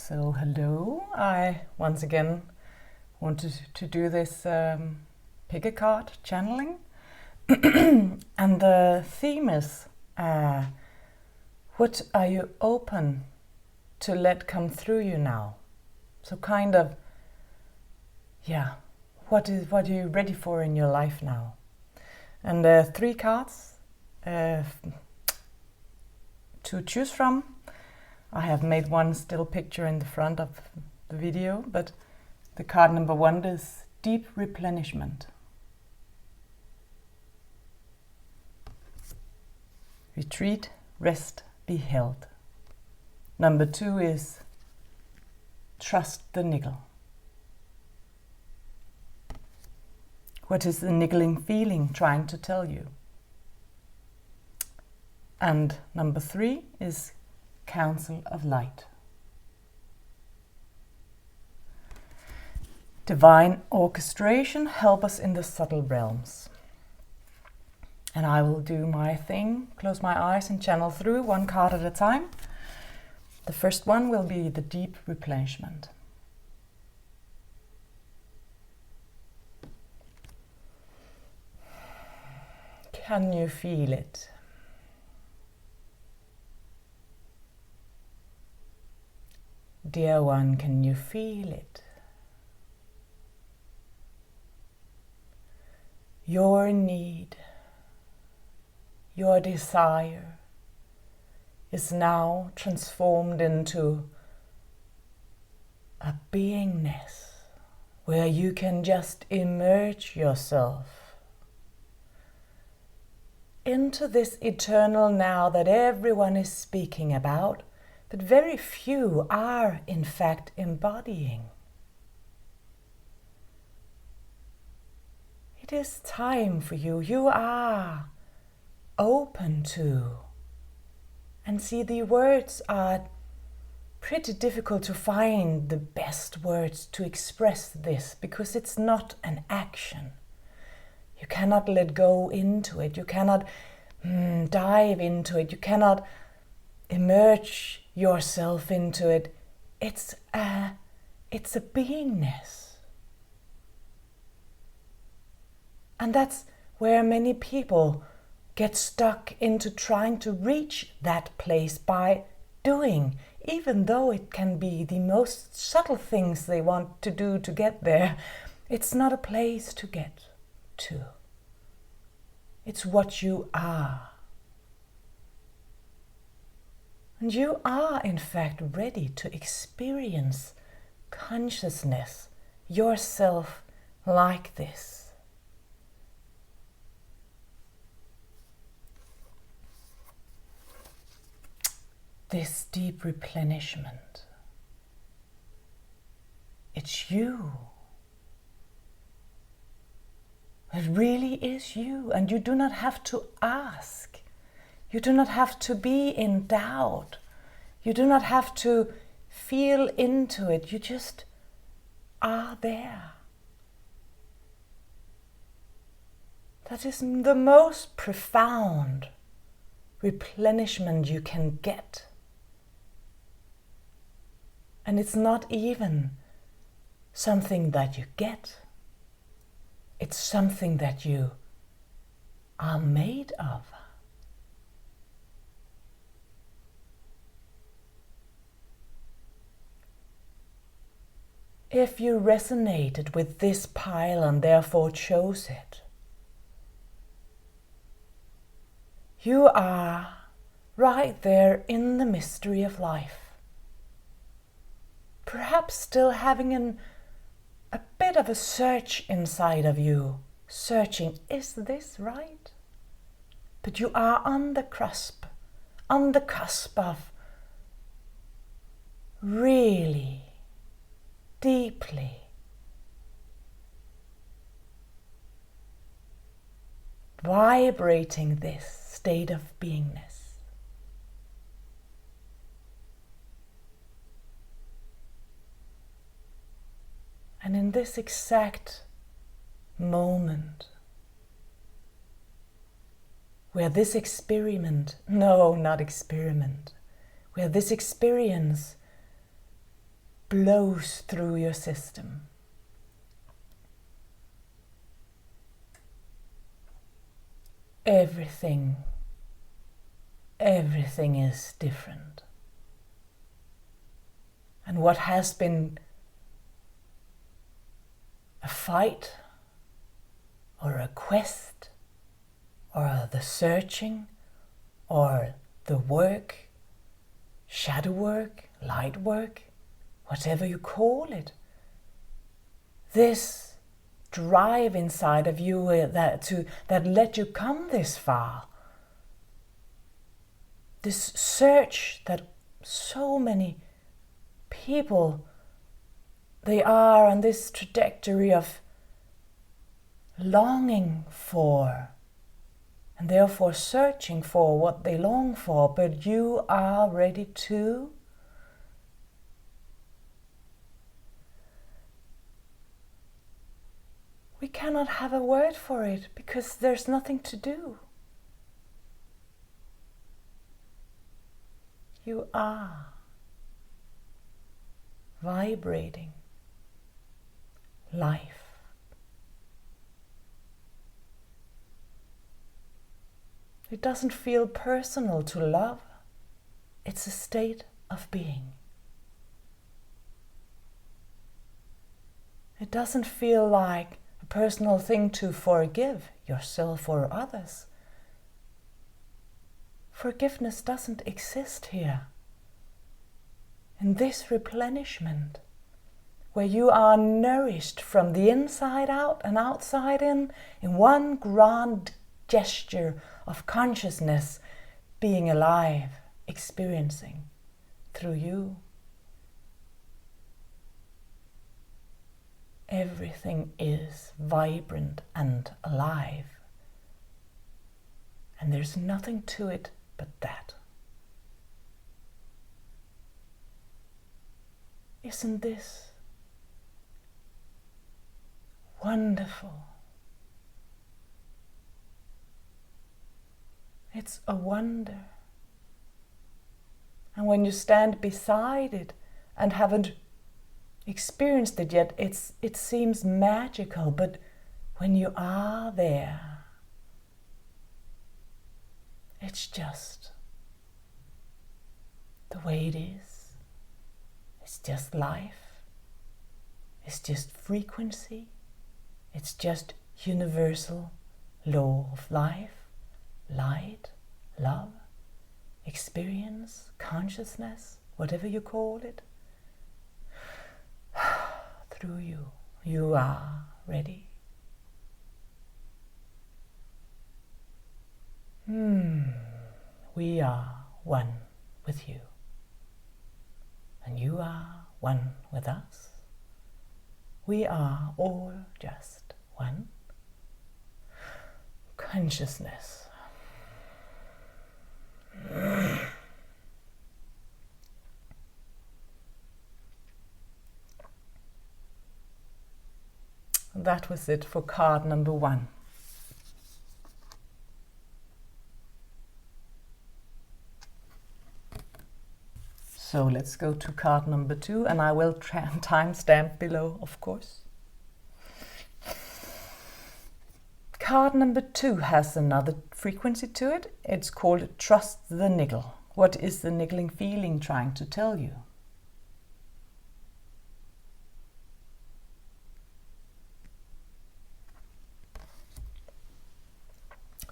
So hello, I once again wanted to do this pick a card channeling and the theme is what are you open to let come through you now? So kind of, what are you ready for in your life now? And 3 cards to choose from. I have made one still picture in the front of the video, but the card number 1 is deep replenishment. Retreat, rest, be held. Number 2 is trust the niggle. What is the niggling feeling trying to tell you? And number 3 is counsel of light. Divine orchestration, help us in the subtle realms. And I will do my thing, close my eyes and channel through 1 card at a time. The first one will be the deep replenishment. Can you feel it? Dear one, can you feel it? Your need, your desire is now transformed into a beingness where you can just immerse yourself into this eternal now that everyone is speaking about, but very few are in fact embodying. It is time for you. You are open to. And see, the words are pretty difficult to find the best words to express this, because it's not an action. You cannot let go into it. You cannot dive into it. You cannot immerse yourself into it. It's a beingness. And that's where many people get stuck into trying to reach that place by doing, even though it can be the most subtle things they want to do to get there. It's not a place to get to. It's what you are. And you are, in fact, ready to experience consciousness, yourself like this. This deep replenishment. It's you. It really is you, and you do not have to ask. You do not have to be in doubt. You do not have to feel into it. You just are there. That is the most profound replenishment you can get. And it's not even something that you get. It's something that you are made of. If you resonated with this pile and therefore chose it, you are right there in the mystery of life. Perhaps still having a bit of a search inside of you, searching, is this right? But you are on the cusp of really deeply vibrating this state of beingness. And in this exact moment, where this experiment, no, not experiment, where this experience blows through your system. Everything is different. And what has been a fight or a quest or the searching or the work, shadow work, light work, whatever you call it, this drive inside of you that let you come this far, this search that so many people, they are on this trajectory of longing for and therefore searching for what they long for, but you are ready to. We cannot have a word for it because there's nothing to do. You are vibrating life. It doesn't feel personal to love. It's a state of being. It doesn't feel like a personal thing to forgive yourself or others. Forgiveness doesn't exist here. In this replenishment, where you are nourished from the inside out and outside in one grand gesture of consciousness being alive, experiencing through you. Everything is vibrant and alive. And there's nothing to it but that. Isn't this wonderful? It's a wonder. And when you stand beside it and haven't experienced it yet, it seems magical, but when you are there, it's just the way it is. It's just life. It's just frequency. It's just universal law of life, light, love, experience, consciousness, whatever you call it. Through you, you are ready. We are one with you. And you are one with us. We are all just one. Consciousness. That was it for card number 1. So let's go to card number 2, and I will timestamp below, of course. Card number 2 has another frequency to it. It's called Trust the Niggle. What is the niggling feeling trying to tell you?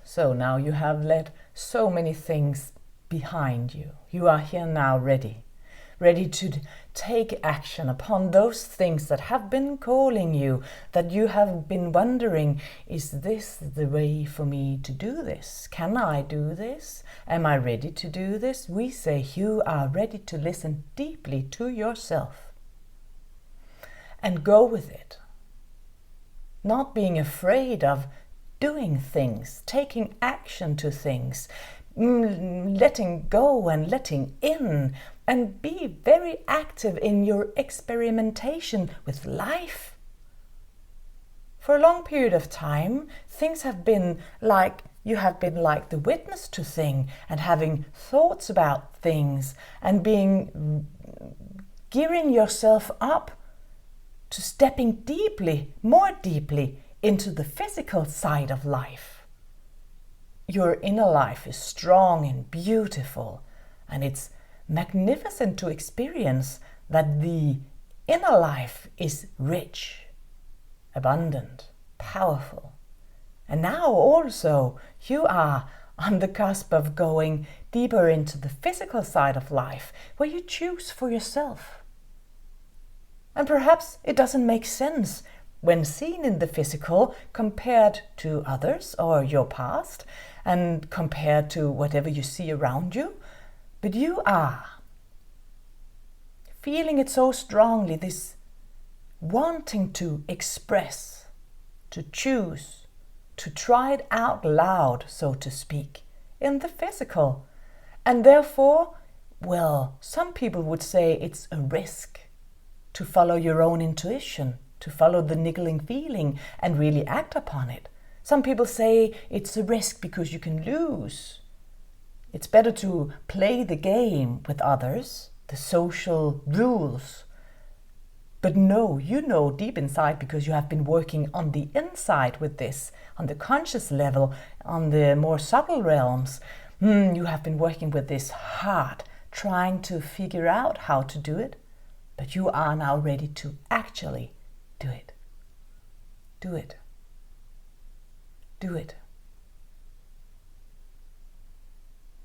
So now you have let so many things behind you. You are here now ready to take action upon those things that have been calling you, that you have been wondering, is this the way for me to do this? Can I do this? Am I ready to do this? We say you are ready to listen deeply to yourself and go with it. Not being afraid of doing things, taking action to things, letting go and letting in, and be very active in your experimentation with life. For a long period of time, things have been like, you have been like the witness to things and having thoughts about things and being gearing yourself up to stepping deeply, more deeply into the physical side of life. Your inner life is strong and beautiful, and it's magnificent to experience that the inner life is rich, abundant, powerful. And now also you are on the cusp of going deeper into the physical side of life, where you choose for yourself. And perhaps it doesn't make sense when seen in the physical compared to others or your past and compared to whatever you see around you, but you are feeling it so strongly, this wanting to express, to choose, to try it out loud, so to speak, in the physical. And therefore, well, some people would say it's a risk to follow your own intuition, to follow the niggling feeling and really act upon it. Some people say it's a risk because you can lose. It's better to play the game with others, the social rules. But no, you know deep inside, because you have been working on the inside with this, on the conscious level, on the more subtle realms. You have been working with this hard, trying to figure out how to do it. But you are now ready to actually do it. Do it. Do it.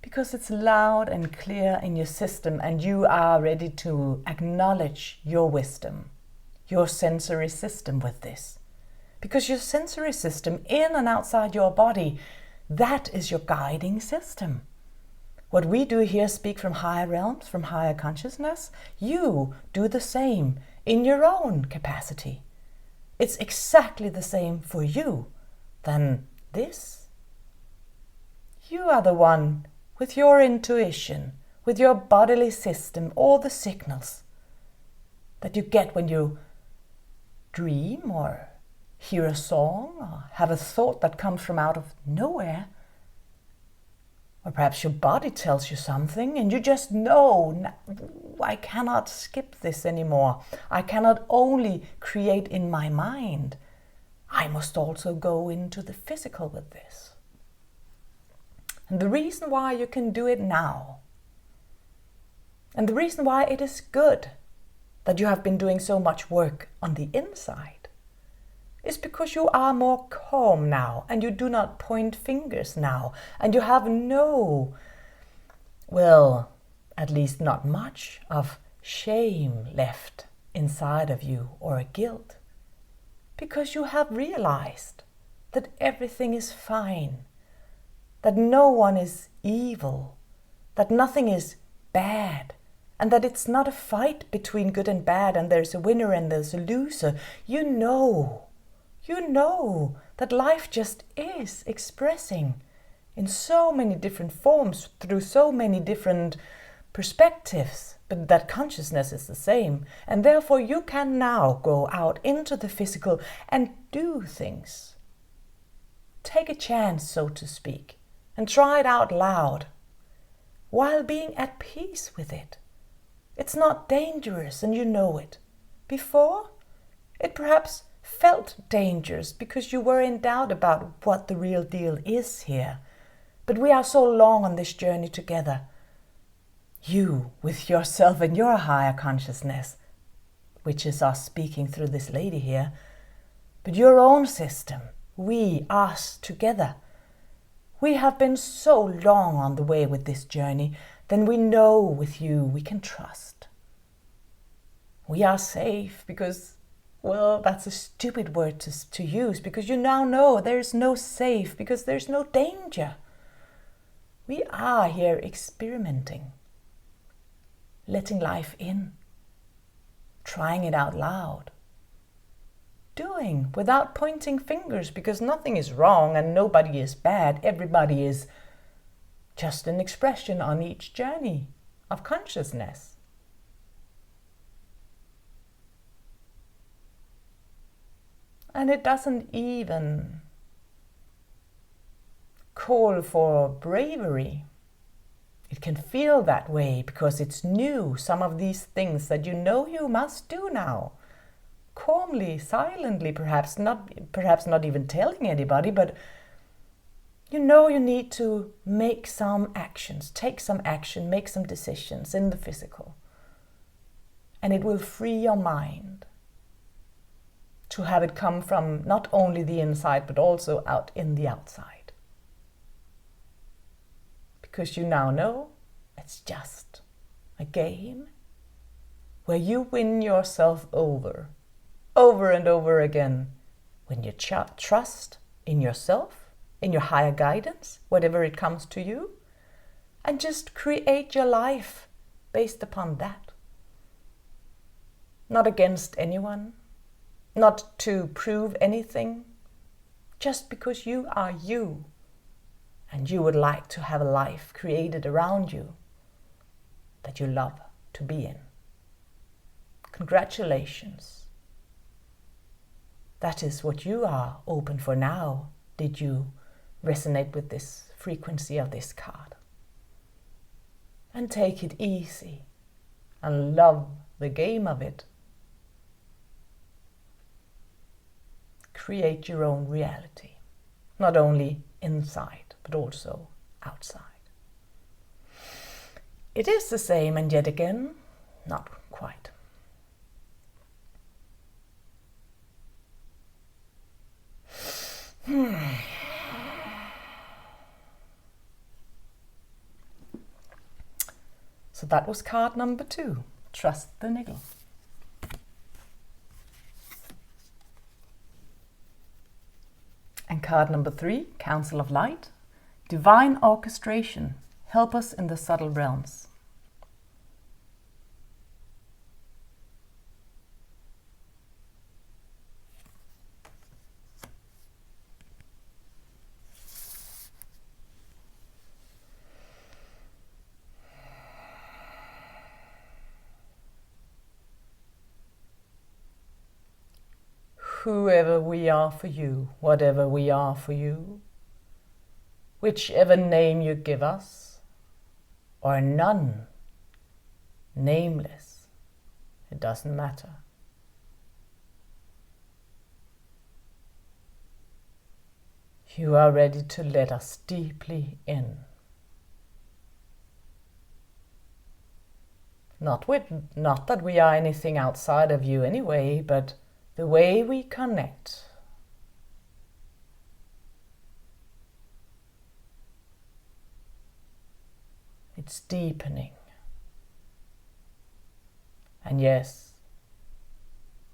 Because it's loud and clear in your system, and you are ready to acknowledge your wisdom, your sensory system with this. Because your sensory system, in and outside your body, that is your guiding system. What we do here, speak from higher realms, from higher consciousness, you do the same in your own capacity. It's exactly the same for you than this. You are the one with your intuition, with your bodily system, all the signals that you get when you dream or hear a song or have a thought that comes from out of nowhere. Or perhaps your body tells you something and you just know, I cannot skip this anymore. I cannot only create in my mind. I must also go into the physical with this. And the reason why you can do it now, and the reason why it is good that you have been doing so much work on the inside, is because you are more calm now, and you do not point fingers now, and you have no, well, at least not much of shame left inside of you, or a guilt, because you have realized that everything is fine, that no one is evil, that nothing is bad, and that it's not a fight between good and bad, and there's a winner and there's a loser. You know that life just is expressing in so many different forms, through so many different perspectives, but that consciousness is the same. And therefore you can now go out into the physical and do things. Take a chance, so to speak, and try it out loud, while being at peace with it. It's not dangerous, and you know it. Before, it perhaps felt dangerous because you were in doubt about what the real deal is here. But we are so long on this journey together. You with yourself and your higher consciousness, which is us speaking through this lady here, but your own system, we, us, together. We have been so long on the way with this journey, then we know with you we can trust. We are safe because, well, that's a stupid word to use, because you now know there's no safe, because there's no danger. We are here experimenting, letting life in, trying it out loud, doing without pointing fingers, because nothing is wrong and nobody is bad. Everybody is just an expression on each journey of consciousness. And it doesn't even call for bravery. It can feel that way because it's new, some of these things that you know you must do now. Calmly, silently, perhaps not even telling anybody, but you know you need to make some actions, take some action, make some decisions in the physical. And it will free your mind to have it come from not only the inside, but also out in the outside. Because you now know it's just a game where you win yourself over and over again, when you trust in yourself, in your higher guidance, whatever it comes to you, and just create your life based upon that. Not against anyone, not to prove anything, just because you are you, and you would like to have a life created around you that you love to be in. Congratulations. That is what you are open for now. Did you resonate with this frequency of this card? And take it easy and love the game of it. Create your own reality, not only inside, but also outside. It is the same, and yet again, not quite. So that was card number 2, Trust the Niggle. And card number 3, Council of Light, Divine Orchestration, help us in the subtle realms. Whoever we are for you, whatever we are for you, whichever name you give us, or none, nameless, it doesn't matter. You are ready to let us deeply in. Not that we are anything outside of you anyway, but the way we connect. It's deepening. And yes,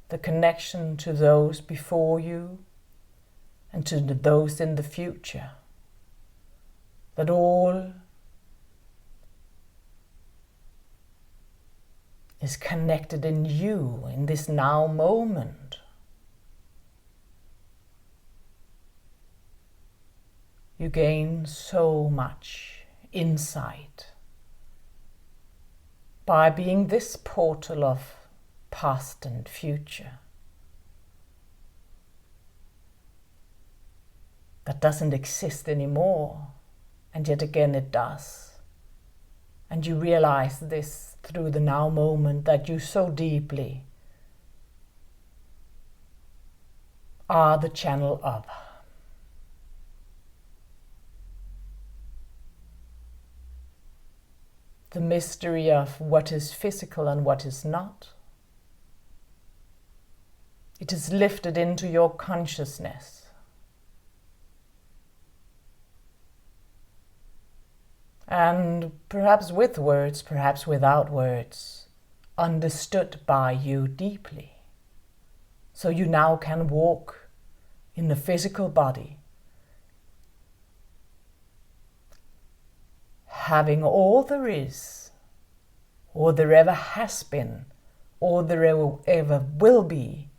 the connection to those before you and to those in the future, that all is connected in you in this now moment. You gain so much insight by being this portal of past and future that doesn't exist anymore, and yet again it does. And you realize this through the now moment, that you so deeply are the channel of. The mystery of what is physical and what is not. It is lifted into your consciousness. And perhaps with words, perhaps without words, understood by you deeply. So you now can walk in the physical body, having all there is, or there ever has been, or there ever will be,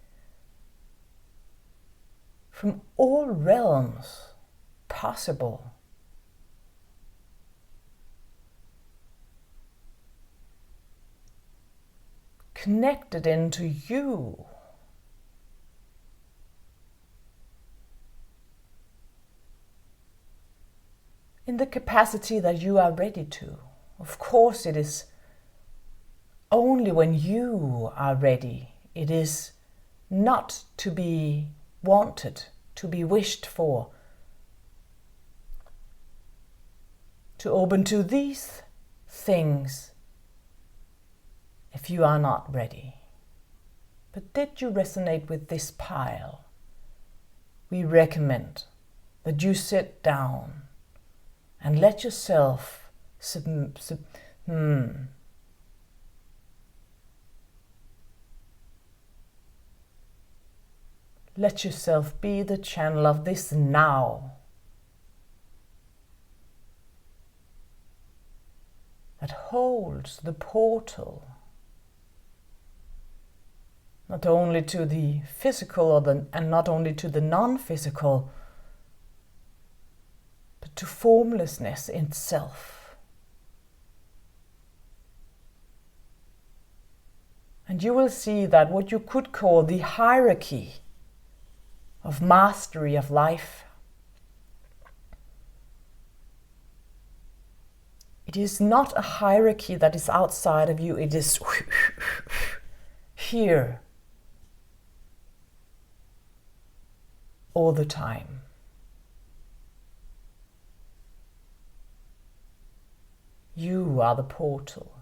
from all realms possible. Connected into you. In the capacity that you are ready to, Of course it is only when you are ready. It is not to be wanted, to be wished for. To open to these things if you are not ready. But did you resonate with this pile? We recommend that you sit down and let yourself let yourself be the channel of this now that holds the portal not only to the physical and not only to the non-physical, but to formlessness itself. And you will see that what you could call the hierarchy of mastery of life, it is not a hierarchy that is outside of you, it is here all the time. You are the portal.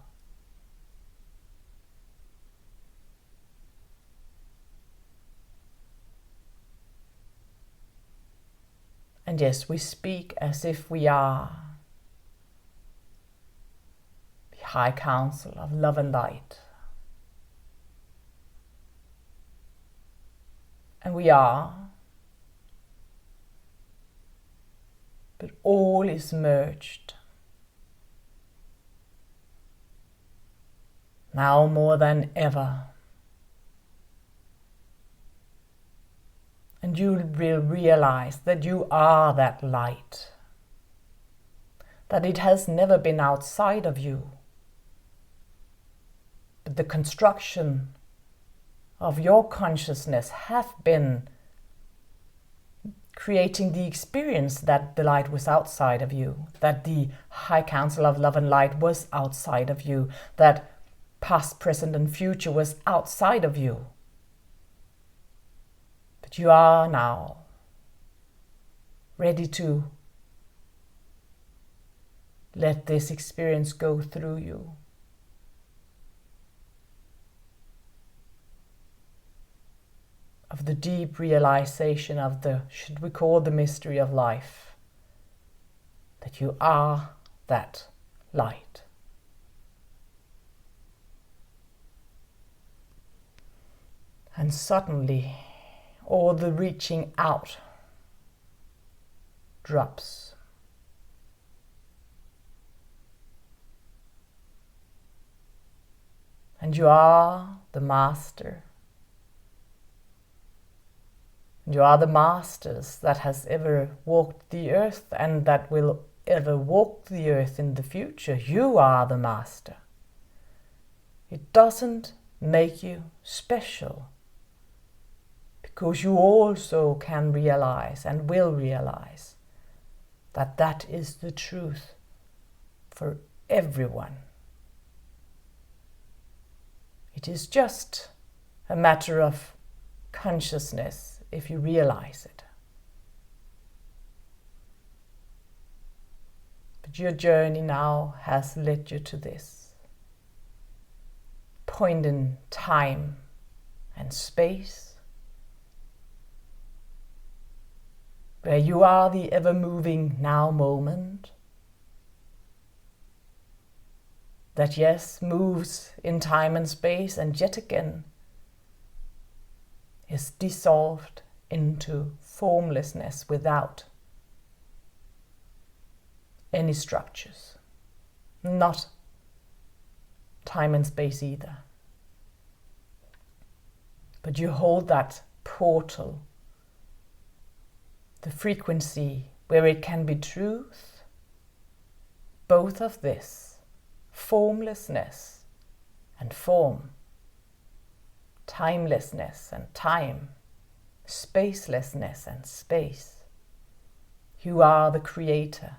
And yes, we speak as if we are the High Council of Love and Light. And we are. But all is merged. Now more than ever. And you will realize that you are that light. That it has never been outside of you. But the construction of your consciousness have been creating the experience that the light was outside of you, that the High Council of Love and Light was outside of you, that past, present and future was outside of you. But you are now ready to let this experience go through you. Of the deep realization of the, should we call the mystery of life, that you are that light. And suddenly all the reaching out drops. And you are the master. You are the masters that has ever walked the earth and that will ever walk the earth in the future. You are the master. It doesn't make you special, because you also can realize and will realize that that is the truth for everyone. It is just a matter of consciousness if you realize it. But your journey now has led you to this point in time and space where you are the ever-moving now moment that, yes, moves in time and space and yet again is dissolved into formlessness without any structures, not time and space either. But you hold that portal, the frequency where it can be truth, both of this, formlessness and form, timelessness and time, spacelessness and space. You are the creator.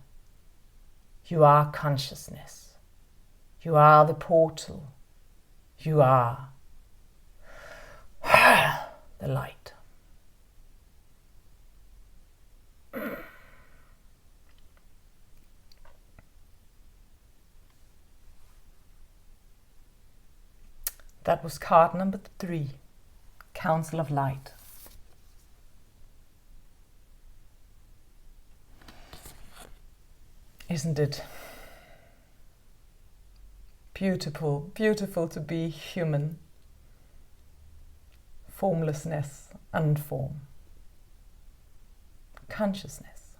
You are consciousness. You are the portal. You are the light. That was card number 3, Council of Light. Isn't it beautiful, beautiful to be human? Formlessness, unformed. Consciousness.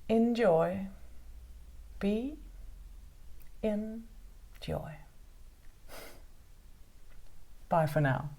Enjoy. Be in joy. Bye for now.